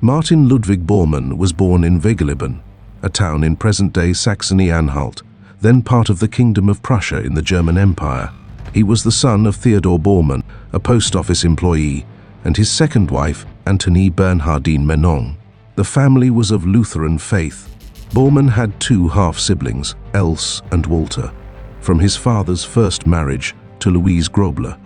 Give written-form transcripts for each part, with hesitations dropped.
Martin Ludwig Bormann was born in Wegeleben, a town in present-day Saxony-Anhalt, then part of the Kingdom of Prussia in the German Empire. He was the son of Theodor Bormann, a post office employee, and his second wife, Antonie Bernhardine Menon. The family was of Lutheran faith. Bormann had two half-siblings, Else and Walter, from his father's first marriage to Louise Grobler,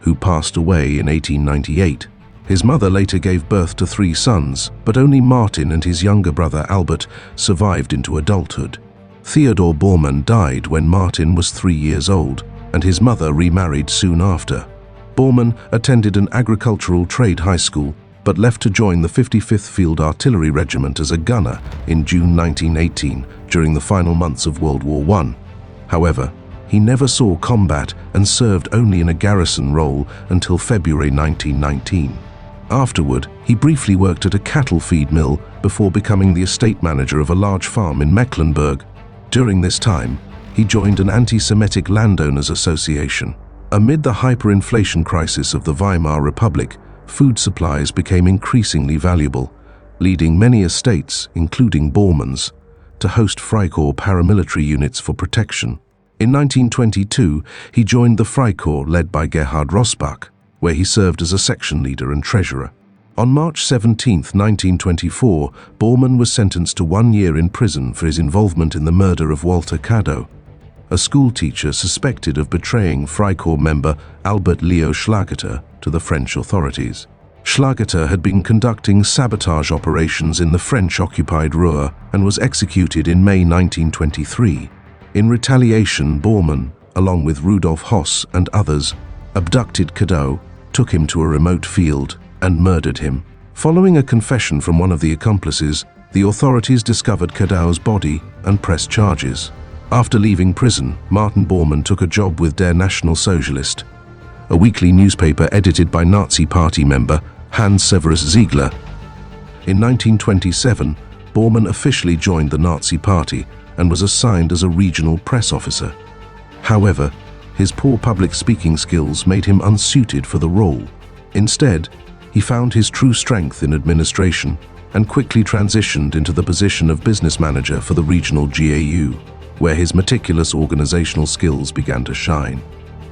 who passed away in 1898. His mother later gave birth to three sons, but only Martin and his younger brother Albert survived into adulthood. Theodor Bormann died when Martin was 3 years old, and his mother remarried soon after. Bormann attended an agricultural trade high school, but left to join the 55th Field Artillery Regiment as a gunner in June 1918 during the final months of World War I. However, he never saw combat and served only in a garrison role until February 1919. Afterward, he briefly worked at a cattle feed mill before becoming the estate manager of a large farm in Mecklenburg. During this time, he joined an anti-Semitic landowners association. Amid the hyperinflation crisis of the Weimar Republic, food supplies became increasingly valuable, leading many estates, including Bormann's, to host Freikorps paramilitary units for protection. In 1922, he joined the Freikorps led by Gerhard Rossbach, where he served as a section leader and treasurer. On March 17, 1924, Bormann was sentenced to 1 year in prison for his involvement in the murder of Walter Cadeau, a schoolteacher suspected of betraying Freikorps member Albert Leo Schlageter to the French authorities. Schlageter had been conducting sabotage operations in the French-occupied Ruhr and was executed in May 1923. In retaliation, Bormann, along with Rudolf Hoss and others, abducted Cadeau, took him to a remote field, and murdered him. Following a confession from one of the accomplices, the authorities discovered Cadeau's body and pressed charges. After leaving prison, Martin Bormann took a job with Der National Socialist, a weekly newspaper edited by Nazi Party member Hans Severus Ziegler. In 1927, Bormann officially joined the Nazi Party and was assigned as a regional press officer. However, his poor public speaking skills made him unsuited for the role. Instead, he found his true strength in administration and quickly transitioned into the position of business manager for the regional GAU, where his meticulous organizational skills began to shine.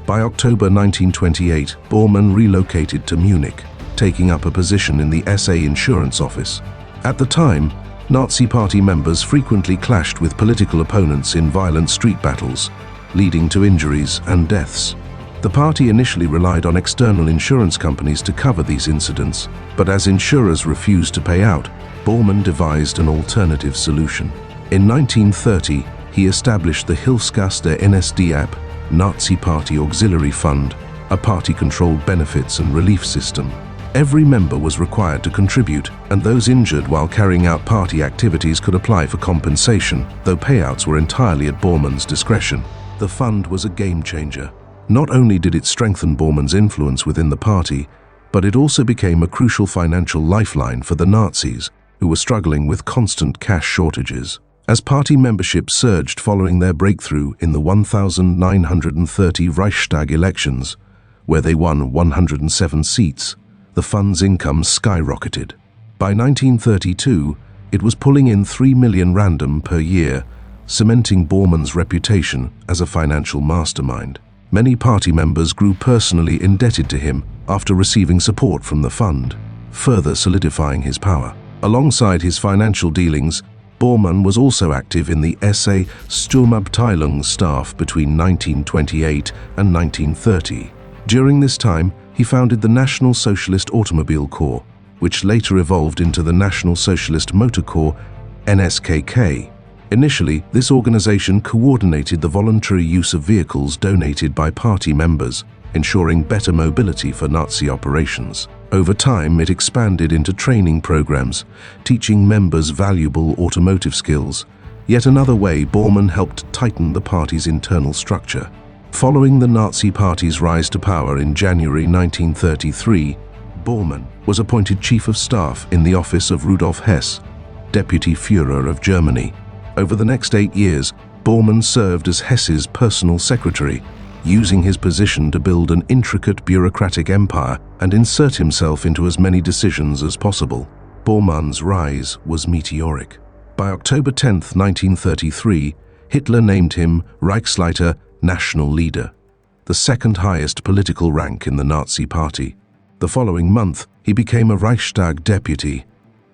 By October 1928, Bormann relocated to Munich, taking up a position in the SA insurance office. At the time, Nazi Party members frequently clashed with political opponents in violent street battles, leading to injuries and deaths. The party initially relied on external insurance companies to cover these incidents, but as insurers refused to pay out, Bormann devised an alternative solution. In 1930, he established the Hilfsgasse NSDAP, Nazi Party Auxiliary Fund, a party-controlled benefits and relief system. Every member was required to contribute, and those injured while carrying out party activities could apply for compensation, though payouts were entirely at Bormann's discretion. The fund was a game-changer. Not only did it strengthen Bormann's influence within the party, but it also became a crucial financial lifeline for the Nazis, who were struggling with constant cash shortages. As party membership surged following their breakthrough in the 1930 Reichstag elections, where they won 107 seats, the fund's income skyrocketed. By 1932, it was pulling in 3 million random per year, cementing Bormann's reputation as a financial mastermind. Many party members grew personally indebted to him after receiving support from the fund, further solidifying his power. Alongside his financial dealings, Bormann was also active in the SA Sturmabteilung staff between 1928 and 1930. During this time, he founded the National Socialist Automobile Corps, which later evolved into the National Socialist Motor Corps, NSKK. Initially, this organization coordinated the voluntary use of vehicles donated by party members, ensuring better mobility for Nazi operations. Over time, it expanded into training programs, teaching members valuable automotive skills. Yet another way, Bormann helped tighten the party's internal structure. Following the Nazi Party's rise to power in January 1933, Bormann was appointed Chief of Staff in the office of Rudolf Hess, Deputy Führer of Germany. Over the next 8 years, Bormann served as Hess's personal secretary, using his position to build an intricate bureaucratic empire and insert himself into as many decisions as possible. Bormann's rise was meteoric. By October 10, 1933, Hitler named him Reichsleiter, national leader, the second highest political rank in the Nazi Party. The following month, he became a Reichstag deputy.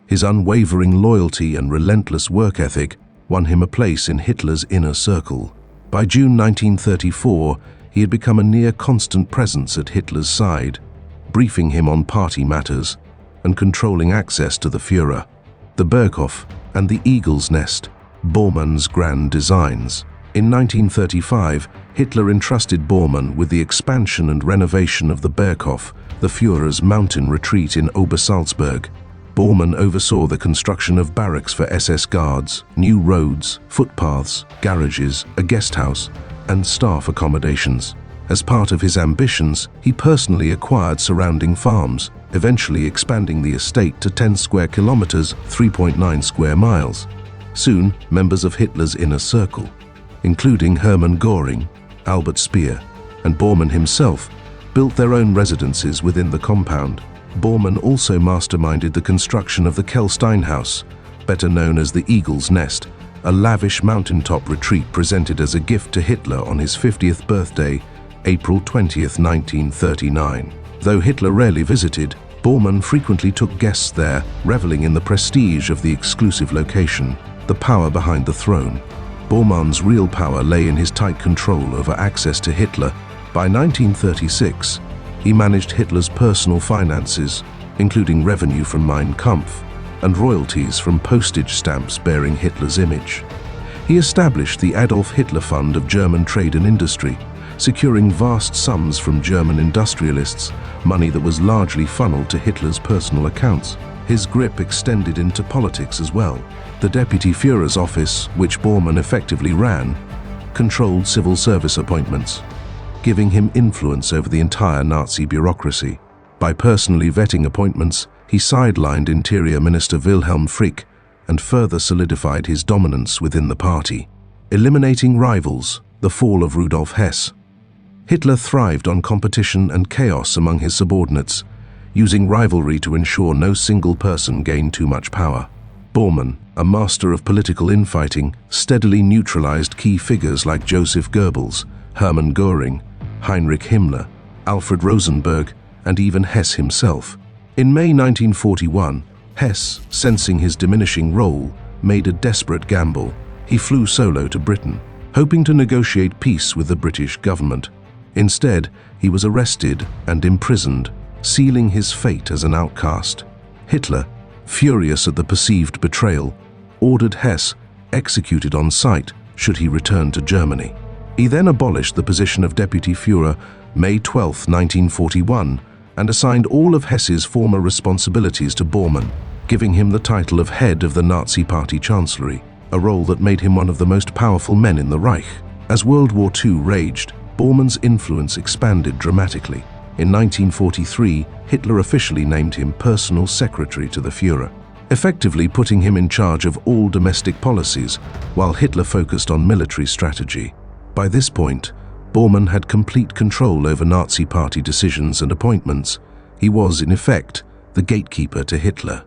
His unwavering loyalty and relentless work ethic won him a place in Hitler's inner circle. By June 1934, he had become a near constant presence at Hitler's side, briefing him on party matters and controlling access to the Führer. The Berghof and the Eagle's Nest, Bormann's grand designs. In 1935, Hitler entrusted Bormann with the expansion and renovation of the Berghof, the Führer's mountain retreat in Obersalzberg. Bormann oversaw the construction of barracks for SS guards, new roads, footpaths, garages, a guest house, and staff accommodations. As part of his ambitions, he personally acquired surrounding farms, eventually expanding the estate to 10 square kilometers, 3.9 square miles. Soon, members of Hitler's inner circle, including Hermann Göring, Albert Speer, and Bormann himself, built their own residences within the compound. Bormann also masterminded the construction of the Kelstein House, better known as the Eagle's Nest, a lavish mountaintop retreat presented as a gift to Hitler on his 50th birthday, April 20, 1939. Though Hitler rarely visited, Bormann frequently took guests there, reveling in the prestige of the exclusive location, the power behind the throne. Bormann's real power lay in his tight control over access to Hitler. By 1936, he managed Hitler's personal finances, including revenue from Mein Kampf and royalties from postage stamps bearing Hitler's image. He established the Adolf Hitler Fund of German trade and industry, securing vast sums from German industrialists, money that was largely funneled to Hitler's personal accounts. His grip extended into politics as well. The Deputy Führer's office, which Bormann effectively ran, controlled civil service appointments, giving him influence over the entire Nazi bureaucracy. By personally vetting appointments, he sidelined Interior Minister Wilhelm Frick and further solidified his dominance within the party. Eliminating rivals, the fall of Rudolf Hess. Hitler thrived on competition and chaos among his subordinates, using rivalry to ensure no single person gained too much power. Bormann, a master of political infighting, steadily neutralized key figures like Joseph Goebbels, Hermann Göring, Heinrich Himmler, Alfred Rosenberg, and even Hess himself. In May 1941, Hess, sensing his diminishing role, made a desperate gamble. He flew solo to Britain, hoping to negotiate peace with the British government. Instead, he was arrested and imprisoned, sealing his fate as an outcast. Hitler, furious at the perceived betrayal, ordered Hess executed on sight should he return to Germany. He then abolished the position of Deputy Führer May 12, 1941, and assigned all of Hess's former responsibilities to Bormann, giving him the title of head of the Nazi Party Chancellery, a role that made him one of the most powerful men in the Reich. As World War II raged, Bormann's influence expanded dramatically. In 1943, Hitler officially named him personal secretary to the Führer, effectively putting him in charge of all domestic policies, while Hitler focused on military strategy. By this point, Bormann had complete control over Nazi Party decisions and appointments. He was, in effect, the gatekeeper to Hitler.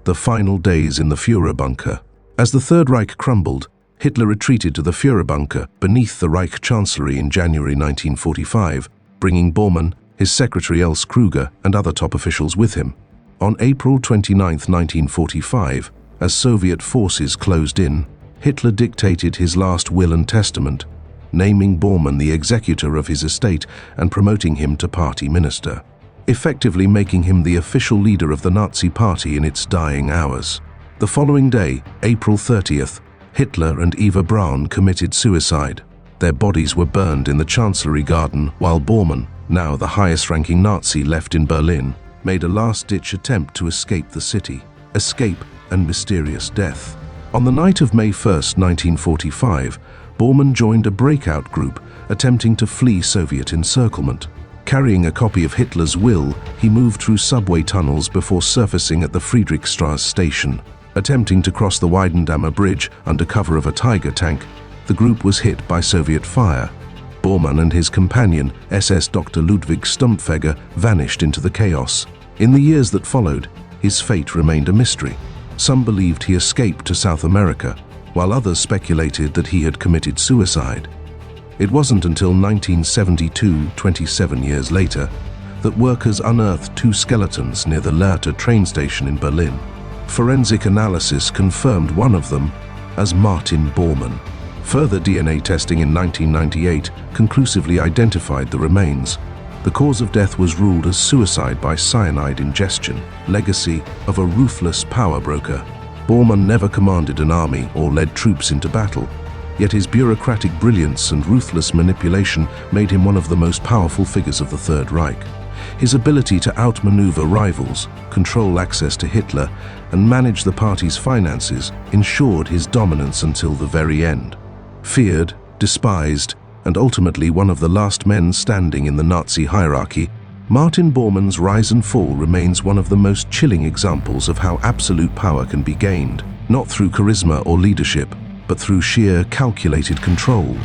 The final days in the Führer bunker. As the Third Reich crumbled, Hitler retreated to the Führer bunker beneath the Reich Chancellery in January 1945, bringing Bormann, his secretary Else Kruger, and other top officials with him. On April 29, 1945, as Soviet forces closed in, Hitler dictated his last will and testament, naming Bormann the executor of his estate and promoting him to party minister, effectively making him the official leader of the Nazi Party in its dying hours. The following day, April 30th, Hitler and Eva Braun committed suicide. Their bodies were burned in the Chancellery garden, while Bormann, now the highest-ranking Nazi left in Berlin, made a last-ditch attempt to escape the city. Escape and mysterious death. On the night of May 1, 1945, Bormann joined a breakout group attempting to flee Soviet encirclement. Carrying a copy of Hitler's will, he moved through subway tunnels before surfacing at the Friedrichstraße station. Attempting to cross the Weidendammer Bridge under cover of a Tiger tank, the group was hit by Soviet fire. Bormann and his companion, SS Dr. Ludwig Stumpfegger, vanished into the chaos. In the years that followed, his fate remained a mystery. Some believed he escaped to South America, while others speculated that he had committed suicide. It wasn't until 1972, 27 years later, that workers unearthed two skeletons near the Lehrte train station in Berlin. Forensic analysis confirmed one of them as Martin Bormann. Further DNA testing in 1998 conclusively identified the remains. The cause of death was ruled as suicide by cyanide ingestion, legacy of a ruthless power broker. Bormann never commanded an army or led troops into battle, yet his bureaucratic brilliance and ruthless manipulation made him one of the most powerful figures of the Third Reich. His ability to outmaneuver rivals, control access to Hitler, and manage the party's finances ensured his dominance until the very end. Feared, despised, and ultimately one of the last men standing in the Nazi hierarchy, Martin Bormann's rise and fall remains one of the most chilling examples of how absolute power can be gained, not through charisma or leadership, but through sheer calculated control.